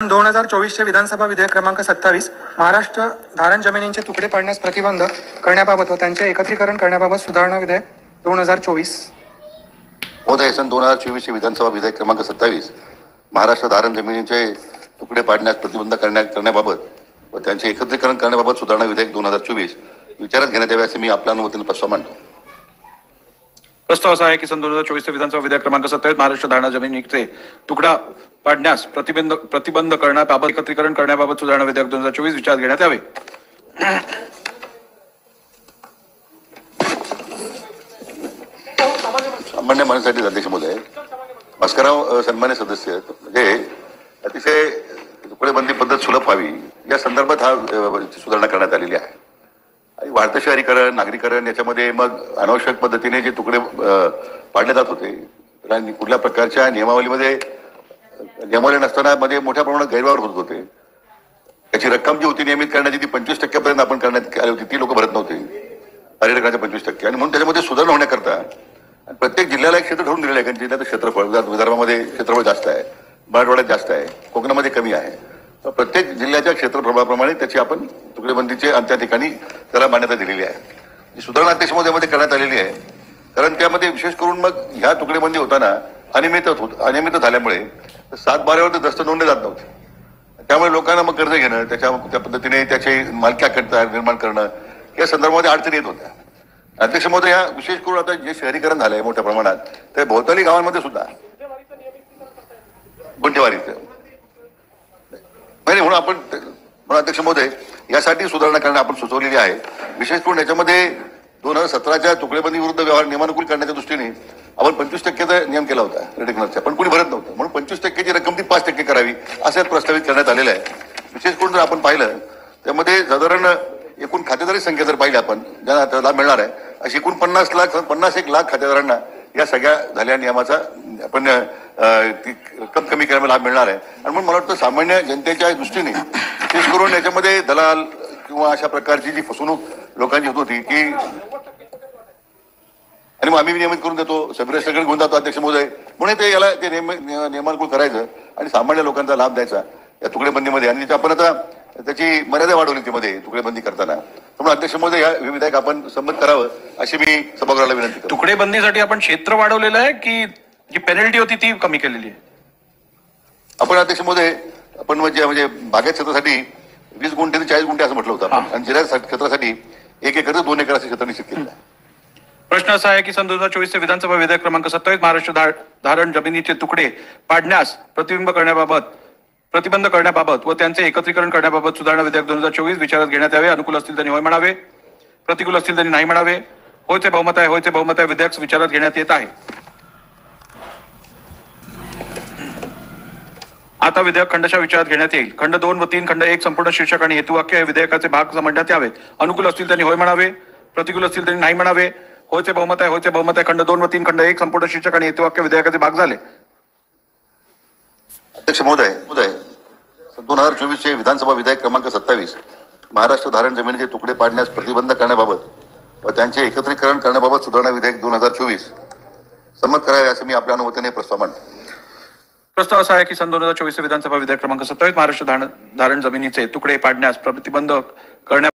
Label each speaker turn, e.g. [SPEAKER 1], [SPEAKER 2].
[SPEAKER 1] 2024चे विधानसभा विधेयक क्रमांक 27 महाराष्ट्र धारण जमिनींचे तुकडे पाडण्यास प्रतिबंध करण्याबाबत व त्यांचे एकत्रीकरण करण्याबाबत सुधारणा विधेयक 2024.
[SPEAKER 2] महोदय, सन 2024चे विधानसभा विधेयक क्रमांक 27 महाराष्ट्र धारण जमिनींचे तुकडे पाडण्यास प्रतिबंध करण्याबाबत व त्यांचे एकत्रीकरण करण्याबाबत सुधारणा विधेयक 2024 विचारात घेण्यात यावे असे मी आपल्या अनुमतीने प्रस्ताव मांडतो.
[SPEAKER 3] प्रस्ताव असा आहे की सन 2024 विधानसभा विधेयक क्रमांक 27 महाराष्ट्र धारण जमिनीचे तुकडा पाडण्यास प्रतिबंध करण्याबाबत एकत्रीकरण करण्याबाबत सुधारणा विधेयक 2024 विचारात घेण्यात यावे.
[SPEAKER 2] सामान्य माणसासाठी अध्यक्ष महोदय, भास्करराव सन्मान्य सदस्य, म्हणजे अतिशय तुकडेबंदी पद्धत सुलभ व्हावी या संदर्भात हा सुधारणा करण्यात आलेली आहे. आणि वाढतं शहरीकरण, नागरीकरण याच्यामध्ये मग अनावश्यक पद्धतीने जे तुकडे पाडले जात होते, कुठल्या प्रकारच्या नियमावलीमध्ये नियमावली नसताना मध्ये मोठ्या प्रमाणात गैरव्यवहार होत होते. त्याची रक्कम जी होती नियमित करण्याची ती 25% पर्यंत आपण करण्यात आली होती, ती लोक भरत नव्हते, पर्यटकांच्या 25%. आणि म्हणून त्याच्यामध्ये सुधारणा होण्याकरता प्रत्येक जिल्ह्याला एक क्षेत्र ठरवून दिलेलं आहे. कारण जिल्ह्याचं क्षेत्रफळ विदर्भामध्ये क्षेत्रफळ जास्त आहे, मराठवाड्यात जास्त आहे, कोकणामध्ये कमी आहे. तर प्रत्येक जिल्ह्याच्या क्षेत्रफळाप्रमाणे त्याची आपण तुकडेबंदीचे त्या ठिकाणी त्याला मान्यता दिलेली आहे. ही सुधारणा अध्यक्ष महोदयामध्ये करण्यात आलेली आहे. कारण त्यामध्ये विशेष करून मग ह्या तुकडेबंदी होताना अनियमित झाल्यामुळे 7/12वर दस्त नोंदले जात नव्हते. त्यामुळे लोकांना मग कर्ज घेणं, त्या पद्धतीने त्याचे मालकी हक्क निर्माण करणं या संदर्भामध्ये अडचणी येत होत्या. अध्यक्ष महोदय, या विशेष करून आता जे शहरीकरण झालंय मोठ्या प्रमाणात, त्या भोवताली गावांमध्ये सुद्धा गुंठेवारीचं म्हणून अध्यक्ष महोदय, यासाठी सुधारणा करणं आपण सुचवलेली आहे. विशेष करून याच्यामध्ये 2017च्या तुकडेबंदी विरुद्ध व्यवहार नियमानुकूल करण्याच्या दृष्टीने आपण 25%चा नियम केला होता रेडिकनरचा, पण कोणी भरत नव्हतं. म्हणून 25%ची रक्कम ती 5% करावी असं प्रस्तावित करण्यात आलेलं आहे. विशेष करून जर आपण पाहिलं त्यामध्ये साधारण एकूण खातेदारी संख्या जर पाहिली आपण, ज्यांना लाभ मिळणार आहे, अशी एकूण 51 लाख खातेदारांना या सगळ्या झालेल्या नियमाचा आपण रक्कम कमी करायला लाभ मिळणार आहे. आणि म्हणून मला वाटतं सामान्य जनतेच्या दृष्टीने विशेष करून याच्यामध्ये दलाल किंवा अशा प्रकारची जी फसवणूक लोकांची होत होती की, आणि मग आम्ही नियमित करून देतो, सगळे घेऊन जातो अध्यक्ष महोदय, म्हणून ते नियमानुकूल करायचं आणि सामान्य लोकांचा लाभ द्यायचा या तुकडेबंदीमध्ये. आणि आपण आता त्याची मर्यादा वाढवली त्यामध्ये तुकडेबंदी करताना. त्यामुळे अध्यक्ष महोदय, या विधेयक आपण संमत करावं अशी मी सभागृहाला विनंती करतो.
[SPEAKER 3] तुकडेबंदीसाठी आपण क्षेत्र वाढवलेलं आहे की जी पेनल्टी होती ती कमी केलेली आहे?
[SPEAKER 2] आपण अध्यक्ष महोदय, आपण म्हणजे बागायत क्षेत्रासाठी 20 गुंठे ते 40 गुंठे असं म्हटलं होतं, आणि जिल्हा क्षेत्रासाठी 1 एकर ते 2 एकर असं क्षेत्र निश्चित केलेलं आहे.
[SPEAKER 3] प्रश्न असा आहे की सन 2024चे विधानसभा विधेयक क्रमांक 27 महाराष्ट्र धारण जमिनीचे तुकडे पाडण्यास प्रतिबंध करण्याबाबत व त्यांचे एकत्रीकरण करण्याबाबत सुधारणा विधेयक 2024 विचारात घेण्यात यावे. अनुकूल असतील त्यांनी होय म्हणावे, प्रतिकूल असतील त्यांनी नाही म्हणावे. होयचे बहुमत आहे. विधेयक विचारात घेण्यात येत आहे. आता विधेयक खंडशः विचारात घेण्यात येईल. खंड 2 व 3, खंड 1 संपूर्ण शीर्षक आणि हेतुवाक्य हे विधेयकाचे भाग समजण्यात यावेत. अनुकूल असतील त्यांनी होय म्हणावे, प्रतिकूल असतील त्यांनी नाही म्हणावे. होयचे बहुमत आहे. खंड 2 व 3, खंड 1 संपूर्ण शीर्षक आणि हेतुवाक्य विधेयकाचे भाग झाले.
[SPEAKER 2] अध्यक्ष महोदय, 2024चे विधानसभा विधेयक क्रमांक 27 महाराष्ट्र धारण जमिनीचे तुकडे पाडण्यास प्रतिबंध करण्याबाबत व त्यांचे एकत्रीकरण करण्याबाबत सुधारणा विधेयक 2024 संमत करावे असे मी आपल्या अनुमतीने प्रस्ताव मांडतो.
[SPEAKER 3] प्रस्ताव असा आहे की सन 2024 विधानसभा विधेयक क्रमांक 27 महाराष्ट्र धारण जमिनीचे तुकडे पाडण्यास प्रतिबंध करण्या